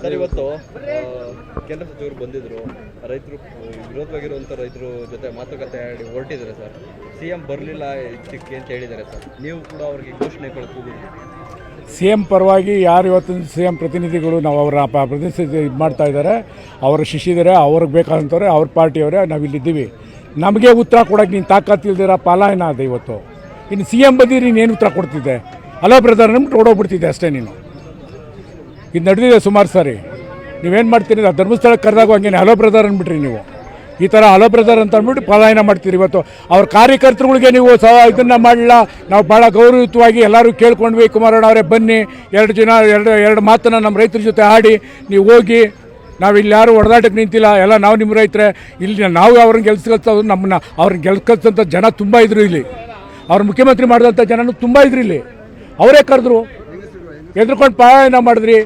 Sir ಇವತ್ತು ಕೇಂದ್ರ ಸಚಿವರು ಬಂದಿದ್ರು, ರೈತರು ವಿರೋಧವಾಗಿರುವಂಥ ರೈತರು ಜೊತೆ ಮಾತುಕತೆ ಆಡಿ ಹೊರಟಿದ್ದಾರೆ ಸರ್. CM ಬರಲಿಲ್ಲ ಇದಕ್ಕೆ ಅಂತ ಹೇಳಿದ್ದಾರೆ ಸರ್. ನೀವು ಕೂಡ ಅವ್ರಿಗೆ ಘೋಷಣೆ ಕೊಡ್ತಿದ್ದೀರಿ. CM ಪರವಾಗಿ ಯಾರು ಇವತ್ತು CM ಪ್ರತಿನಿಧಿಗಳು ನಾವು ಅವರ ಪ್ರತಿನಿಧಿ ಇದು ಮಾಡ್ತಾ ಇದ್ದಾರೆ, ಅವರ ಶಿಷ್ಯದರೆ, ಅವ್ರಿಗೆ ಬೇಕಾದಂಥವ್ರೆ, ಅವ್ರ ಪಾರ್ಟಿಯವರೇ ನಾವಿಲ್ಲಿದ್ದೀವಿ. ನಮಗೆ ಉತ್ತರ ಕೊಡೋಕ್ಕೆ ನೀನು ತಾಕತ್ತಿಲ್ದಿರ ಪಾಲಾಯನ ಅದು ಇವತ್ತು. ಇನ್ನು CM ಬಂದಿರಿ ನೀನು ಉತ್ತರ ಕೊಡ್ತಿದ್ದೆ, ಹಲೋ ಬ್ರದರ್ ನಮ್ಗೆ ಓಡೋಗ್ಬಿಡ್ತಿದ್ದೆ ಅಷ್ಟೇ. ನೀನು ಇದು ನಡೆದಿದೆ ಸುಮಾರು ಸಾರಿ. ನೀವೇನು ಮಾಡ್ತೀರಿ, ಧರ್ಮಸ್ಥಳಕ್ಕೆ ಕರೆದಾಗ ಹಂಗೇನೆ ಹಲೋ ಬ್ರದರ್ ಅಂದ್ಬಿಟ್ರಿ ನೀವು. ಈ ಥರ ಹಲೋ ಬ್ರದರ್ ಅಂತ ಅಂದ್ಬಿಟ್ಟು ಪಲಾಯನ ಮಾಡ್ತೀರಿ. ಇವತ್ತು ಅವ್ರ ಕಾರ್ಯಕರ್ತರುಗಳಿಗೆ ನೀವು ಇದನ್ನು ಮಾಡಲ್ಲ, ನಾವು ಭಾಳ ಗೌರವಯುತವಾಗಿ ಎಲ್ಲರೂ ಕೇಳ್ಕೊಂಡ್ವಿ, ಕುಮಾರಣ್ಣ ಅವರೇ ಬನ್ನಿ, ಎರಡು ಮಾತನ್ನು ನಮ್ಮ ರೈತರ ಜೊತೆ ಆಡಿ ನೀವು ಹೋಗಿ, ನಾವು ಇಲ್ಲಿ ಯಾರು ಹೊಡೆದಾಟಕ್ಕೆ ನಿಂತಿಲ್ಲ, ಎಲ್ಲ ನಾವು ನಿಮ್ಮ ರೈತರೇ, ಇಲ್ಲಿ ನಾವು ಅವ್ರನ್ನ ಗೆಲ್ಸ್ಕೊಳ್ತದ್ದು, ಅವ್ರನ್ನ ಗೆಲ್ಸ್ಕೊಳ್ತಂಥ ಜನ ತುಂಬ ಇದ್ರು ಇಲ್ಲಿ. ಅವ್ರ ಮುಖ್ಯಮಂತ್ರಿ ಮಾಡಿದಂಥ ಜನನೂ ತುಂಬ ಇದ್ರು ಇಲ್ಲಿ. ಅವರೇ ಕರೆದ್ರು, ಎದ್ರುಕೊಂಡು ಪಲಾಯನ ಮಾಡಿದ್ರಿ.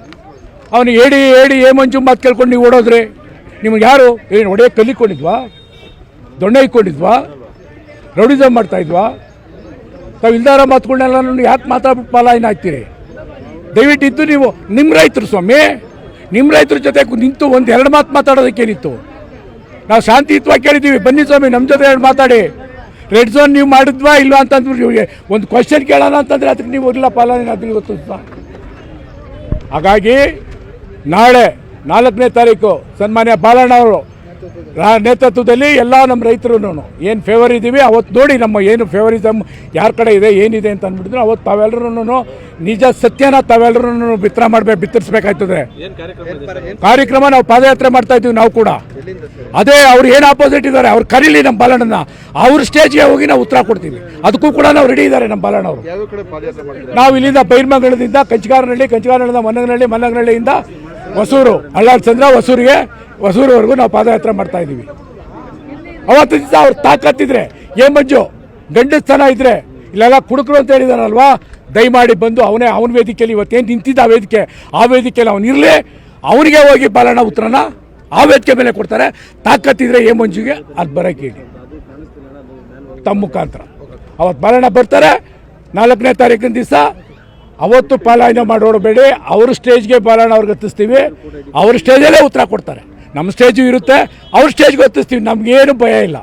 ಅವನು ಏಡಿ ಮಂಜು ಮಾತು ಕೇಳ್ಕೊಂಡು ನೀವು ಓಡೋದ್ರಿ. ನಿಮ್ಗೆ ಯಾರು ಏನು ಹೊಡೆಯೋಕ್ಕೆ ಕಲಿಕೊಂಡಿದ್ವಾ, ದೊಣ್ಣೆ ಇಕ್ಕೊಂಡಿದ್ವಾ, ರೌಡಿಸಮ್ ಮಾಡ್ತಾಯಿದ್ವಾ? ತಾವು ಇಲ್ದಾರ ಮಾತುಗಳನ್ನೆಲ್ಲ ಯಾಕೆ ಮಾತಾಡ್ಬಿಟ್ಟು ಪಲಾಯನ ಆಗ್ತೀರಿ? ದಯವಿಟ್ಟಿದ್ದು ನೀವು ನಿಮ್ಮ ರೈತರು ಸ್ವಾಮಿ, ನಿಮ್ಮ ರೈತರ ಜೊತೆ ನಿಂತು ಎರಡು ಮಾತು ಮಾತಾಡೋದಕ್ಕೇನಿತ್ತು? ನಾವು ಶಾಂತಿಯುತವಾಗಿ ಕೇಳಿದ್ದೀವಿ, ಬನ್ನಿ ಸ್ವಾಮಿ ನಮ್ಮ ಜೊತೆ ಮಾತಾಡಿ. ರೆಡ್ ಝೋನ್ ನೀವು ಮಾಡಿದ್ವಾ ಇಲ್ವಾ ಅಂತಂದ್ರೆ ನಿಮಗೆ ಒಂದು ಕ್ವಶನ್ ಕೇಳೋಣ ಅಂತಂದರೆ ಅದಕ್ಕೆ ನೀವು ಇಲ್ಲ ಪಾಲನೆ ಅದಕ್ಕೆ ಗೊತ್ತು. ಹಾಗಾಗಿ ನಾಳೆ 4ನೇ ತಾರೀಕು ಸನ್ಮಾನ್ಯ ಬಾಲಣ್ಣ ಅವರು ನೇತೃತ್ವದಲ್ಲಿ ಎಲ್ಲ ನಮ್ಮ ರೈತರು ಏನು ಫೇವರ್ ಇದ್ದೀವಿ ಅವತ್ತು ನೋಡಿ, ನಮ್ಮ ಏನು ಫೇವರಿಸಮ್ ಯಾರ ಕಡೆ ಇದೆ ಏನಿದೆ ಅಂತ ಅಂದ್ಬಿಟ್ಟಿದ್ರು ಅವತ್ತು ತಾವೆಲ್ಲರೂ ನಿಜ ಸತ್ಯನ ತಾವೆಲ್ಲರೂ ಬಿತ್ತರಿಸ್ಬೇಕಾಯ್ತದೆ. ಕಾರ್ಯಕ್ರಮ ನಾವು ಪಾದಯಾತ್ರೆ ಮಾಡ್ತಾ ಇದ್ದೀವಿ ನಾವು ಕೂಡ. ಅದೇ ಅವ್ರು ಏನು ಆಪೋಸಿಟ್ ಇದ್ದಾರೆ ಅವ್ರು ಕರೀಲಿ ನಮ್ಮ ಬಾಲಣ್ಣನ, ಅವ್ರ ಸ್ಟೇಜ್ಗೆ ಹೋಗಿ ನಾವು ಉತ್ತರ ಕೊಡ್ತೀವಿ. ಅದಕ್ಕೂ ಕೂಡ ನಾವು ರೆಡಿ ಇದ್ದಾರೆ ನಮ್ಮ ಬಾಲಣ್ಣ ಅವರು. ನಾವು ಇಲ್ಲಿಂದ ಬೈರ್ಮಂಗಲದಿಂದ ಕಂಚಗಾರನಹಳ್ಳಿಯಿಂದ ಮನ್ನಗನಹಳ್ಳಿಯಿಂದ ಹೊಸೂರು, ಅಳ್ಳಾಳ್ ಚಂದ್ರ ಹೊಸೂರುವರೆಗೂ ನಾವು ಪಾದಯಾತ್ರೆ ಮಾಡ್ತಾ ಇದ್ದೀವಿ. ಅವತ್ತು ದಿವಸ ಅವ್ರು ತಾಕತ್ತಿದ್ರೆ ಏನ್ ಮಂಜು ಗಂಡಸ್ತನ ಇದ್ರೆ ಇಲ್ಲೆಲ್ಲ ಕುಡುಕರು ಅಂತ ಹೇಳಿದಾರಲ್ವಾ, ದಯಮಾಡಿ ಬಂದು ಅವನ ವೇದಿಕೆಯಲ್ಲಿ ಇವತ್ತೇನು ನಿಂತಿದ್ದ ಆ ವೇದಿಕೆಯಲ್ಲಿ ಅವನಿರಲಿ, ಅವನಿಗೆ ಹೋಗಿ ಬಾಲಣ್ಣ ಉತ್ತರನ ಆ ವೇದಿಕೆ ಮೇಲೆ ಕೊಡ್ತಾರೆ. ತಾಕತ್ತಿದ್ರೆ ಏ ಮಂಜುಗೆ ಅದು ಬರೋಕೆ ಹೇಳಿ ತಮ್ಮ ಮುಖಾಂತರ. ಅವತ್ತು ಬಾಲಣ್ಣ ಬರ್ತಾರೆ 4ನೇ ತಾರೀಕಿನ ದಿವಸ. ಅವತ್ತು ಪಾಲಾಯನ ಮಾಡೋಡಬೇಡಿ, ಅವ್ರ ಸ್ಟೇಜ್ಗೆ ಬಾಲಣ್ಣ ಅವ್ರಿಗೆ ಹತ್ತಿಸ್ತೀವಿ, ಅವ್ರ ಸ್ಟೇಜಲ್ಲೇ ಉತ್ತರ ಕೊಡ್ತಾರೆ. ನಮ್ಮ ಸ್ಟೇಜು ಇರುತ್ತೆ, ಅವ್ರ ಸ್ಟೇಜ್ಗೆ ಹತ್ತಿಸ್ತೀವಿ, ನಮಗೇನು ಭಯ ಇಲ್ಲ.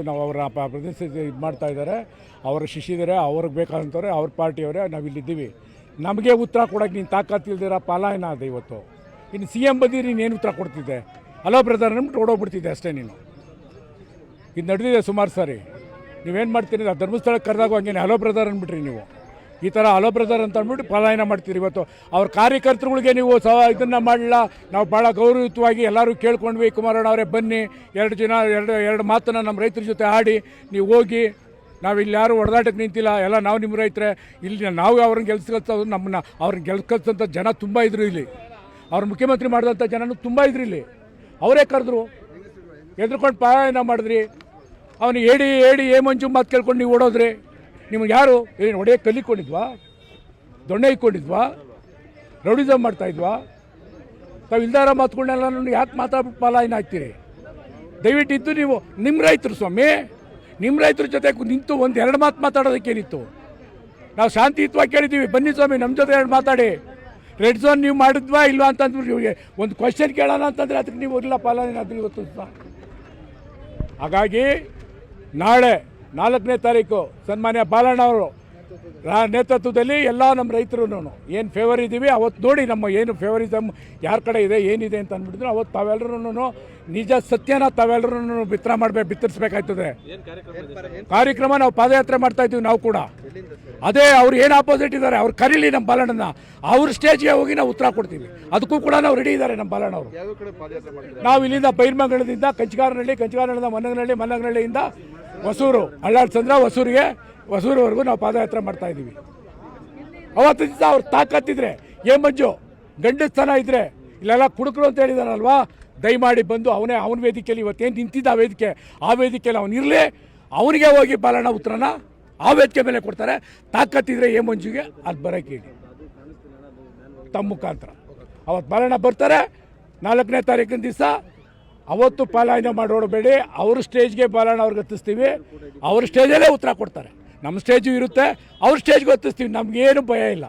ನಾವು ಅವರ ಪ್ರತಿನಿಧಿ ಇದು ಮಾಡ್ತಾ ಇದ್ದಾರೆ, ಅವರ ಶಿಷ್ಯದರೆ, ಅವ್ರಿಗೆ ಬೇಕಾದಂಥವ್ರೆ, ಅವ್ರ ಪಾರ್ಟಿಯವರೇ ನಾವಿಲ್ಲಿದ್ದೀವಿ. ನಮಗೆ ಉತ್ತರ ಕೊಡೋಕ್ಕೆ ನೀನು ತಾಕತ್ತಿಲ್ದಿರ ಪಾಲಾಯನ ಅದು ಇವತ್ತು. ಇನ್ನು CM ಬಂದಿರಿ ನೀನು ಉತ್ತರ ಕೊಡ್ತಿದ್ದೆ, ಹಲೋ ಬ್ರದರ್ ನಮ್ಗೆ ಓಡೋಗ್ಬಿಡ್ತಿದ್ದೆ ಅಷ್ಟೇ. ನೀನು ಇದು ನಡೆದಿದೆ ಸುಮಾರು ಸಾರಿ. ನೀವೇನು ಮಾಡ್ತೀರಿ, ಧರ್ಮಸ್ಥಳಕ್ಕೆ ಕರೆದಾಗ ಹಂಗೇನೆ ಹಲೋ ಬ್ರದರ್ ಅಂದ್ಬಿಟ್ರಿ ನೀವು. ಈ ಥರ ಹಲೋ ಬ್ರದರ್ ಅಂತ ಅಂದ್ಬಿಟ್ಟು ಪಲಾಯನ ಮಾಡ್ತೀರಿ. ಇವತ್ತು ಅವ್ರ ಕಾರ್ಯಕರ್ತರುಗಳಿಗೆ ನೀವು ಇದನ್ನು ಮಾಡಲ್ಲ, ನಾವು ಭಾಳ ಗೌರವಯುತವಾಗಿ ಎಲ್ಲರೂ ಕೇಳ್ಕೊಂಡ್ವಿ, ಕುಮಾರಣ್ಣ ಅವರೇ ಬನ್ನಿ, ಎರಡು ಮಾತನ್ನು ನಮ್ಮ ರೈತರ ಜೊತೆ ಆಡಿ ನೀವು ಹೋಗಿ, ನಾವು ಇಲ್ಲಿ ಯಾರು ಹೊಡೆದಾಟಕ್ಕೆ ನಿಂತಿಲ್ಲ, ಎಲ್ಲ ನಾವು ನಿಮ್ಮ ರೈತರೇ, ಇಲ್ಲಿ ನಾವು ಅವ್ರನ್ನ ಗೆಲ್ಸ್ಕೊಳ್ತದ್ದು, ಅವ್ರನ್ನ ಗೆಲ್ಸ್ಕೊಳ್ತಂಥ ಜನ ತುಂಬ ಇದ್ರು ಇಲ್ಲಿ. ಅವ್ರ ಮುಖ್ಯಮಂತ್ರಿ ಮಾಡಿದಂಥ ಜನನೂ ತುಂಬ ಇದ್ರು ಇಲ್ಲಿ. ಅವರೇ ಕರೆದ್ರು, ಎದ್ರುಕೊಂಡು ಪಲಾಯನ ಮಾಡಿದ್ರಿ. ಅವನು ಏಡಿ ಮಂಜು ಮಾತು ಕೇಳ್ಕೊಂಡು ನೀವು ಓಡೋದ್ರಿ. ನಿಮ್ಗೆ ಯಾರು ಏನು ಹೊಡೆಯೋಕ್ಕೆ ಕಲಿಕೊಂಡಿದ್ವಾ, ದೊಣ್ಣೆ ಇಕ್ಕೊಂಡಿದ್ವಾ, ರೌಡಿಸಮ್ ಮಾಡ್ತಾಯಿದ್ವಾ? ತಾವು ಇಲ್ದಾರ ಮಾತುಗಳನ್ನೆಲ್ಲ ಯಾಕೆ ಮಾತಾಡ್ಬಿಟ್ಟು ಪಲಾಯನ ಆಗ್ತೀರಿ? ದಯವಿಟ್ಟಿದ್ದು ನೀವು ನಿಮ್ಮ ರೈತರು ಸ್ವಾಮಿ, ನಿಮ್ಮ ರೈತರ ಜೊತೆ ನಿಂತು ಎರಡು ಮಾತು ಮಾತಾಡೋದಕ್ಕೇನಿತ್ತು? ನಾವು ಶಾಂತಿಯುತವಾಗಿ ಕೇಳಿದ್ದೀವಿ, ಬನ್ನಿ ಸ್ವಾಮಿ ನಮ್ಮ ಜೊತೆ ಮಾತಾಡಿ. ರೆಡ್ ಝೋನ್ ನೀವು ಮಾಡಿದ್ವಾ ಇಲ್ವಾ ಅಂತಂದ್ರೆ ನಿಮಗೆ ಒಂದು ಕ್ವಶನ್ ಕೇಳೋಣ ಅಂತಂದರೆ ಅದಕ್ಕೆ ನೀವು ಇಲ್ಲ ಪಾಲನೆ ಅದಕ್ಕೆ ಗೊತ್ತು. ಹಾಗಾಗಿ ನಾಳೆ 4ನೇ ತಾರೀಕು ಸನ್ಮಾನ್ಯ ಬಾಲಣ್ಣ ಅವರು ನೇತೃತ್ವದಲ್ಲಿ ಎಲ್ಲ ನಮ್ಮ ರೈತರು ಏನು ಫೇವರ್ ಇದ್ದೀವಿ ಅವತ್ತು ನೋಡಿ, ನಮ್ಮ ಏನು ಫೇವರಿಸಮ್ ಯಾರ ಕಡೆ ಇದೆ ಏನಿದೆ ಅಂತ ಅಂದ್ಬಿಟ್ಟಿದ್ರು ಅವತ್ತು ತಾವೆಲ್ಲರೂ ನಿಜ ಸತ್ಯನ ತಾವೆಲ್ಲರೂ ಬಿತ್ತರಿಸ್ಬೇಕಾಯ್ತದೆ. ಕಾರ್ಯಕ್ರಮ ನಾವು ಪಾದಯಾತ್ರೆ ಮಾಡ್ತಾ ಇದ್ದೀವಿ ನಾವು ಕೂಡ. ಅದೇ ಅವ್ರು ಏನು ಆಪೋಸಿಟ್ ಇದ್ದಾರೆ ಅವ್ರು ಕರೀಲಿ ನಮ್ಮ ಬಾಲಣ್ಣನ, ಅವ್ರ ಸ್ಟೇಜ್ಗೆ ಹೋಗಿ ನಾವು ಉತ್ತರ ಕೊಡ್ತೀವಿ. ಅದಕ್ಕೂ ಕೂಡ ನಾವು ರೆಡಿ ಇದ್ದಾರೆ ನಮ್ಮ ಬಾಲಣ್ಣ ಅವರು. ನಾವು ಇಲ್ಲಿಂದ ಬೈರ್ಮಂಗಲದಿಂದ ಕಂಚಗಾರನಹಳ್ಳಿಯಿಂದ ಮನ್ನಗನಹಳ್ಳಿಯಿಂದ ಹೊಸೂರು, ಅಳ್ಳಾಳ್ ಚಂದ್ರ ಹೊಸೂರುವರೆಗೂ ನಾವು ಪಾದಯಾತ್ರೆ ಮಾಡ್ತಾ ಇದ್ದೀವಿ. ಅವತ್ತು ದಿವಸ ಅವ್ರು ತಾಕತ್ತಿದ್ರೆ ಏನ್ ಮಂಜು ಗಂಡಸ್ತನ ಇದ್ರೆ ಇಲ್ಲೆಲ್ಲ ಕುಡುಕರು ಅಂತ ಹೇಳಿದಾರಲ್ವಾ, ದಯಮಾಡಿ ಬಂದು ಅವನ ವೇದಿಕೆಯಲ್ಲಿ ಇವತ್ತೇನು ನಿಂತಿದ್ದ ಆ ವೇದಿಕೆಯಲ್ಲಿ ಅವನಿರಲಿ, ಅವನಿಗೆ ಹೋಗಿ ಬಾಲಣ್ಣ ಉತ್ತರನ ಆ ವೇದಿಕೆ ಮೇಲೆ ಕೊಡ್ತಾರೆ. ತಾಕತ್ತಿದ್ರೆ ಏ ಮಂಜುಗೆ ಅದು ಬರೋಕೆ ಹೇಳಿ ತಮ್ಮ ಮುಖಾಂತರ. ಅವತ್ತು ಬಾಲಣ್ಣ ಬರ್ತಾರೆ 4ನೇ ತಾರೀಕಿನ ದಿವಸ. ಅವತ್ತು ಪಾಲಾಯನ ಮಾಡೋಡಬೇಡಿ, ಅವ್ರ ಸ್ಟೇಜ್ಗೆ ಬಾಲಣ್ಣ ಅವ್ರಿಗೆ ಹತ್ತಿಸ್ತೀವಿ, ಅವ್ರ ಸ್ಟೇಜಲ್ಲೇ ಉತ್ತರ ಕೊಡ್ತಾರೆ. ನಮ್ಮ ಸ್ಟೇಜು ಇರುತ್ತೆ, ಅವ್ರ ಸ್ಟೇಜ್ಗೆ ಹತ್ತಿಸ್ತೀವಿ, ನಮಗೇನು ಭಯ ಇಲ್ಲ.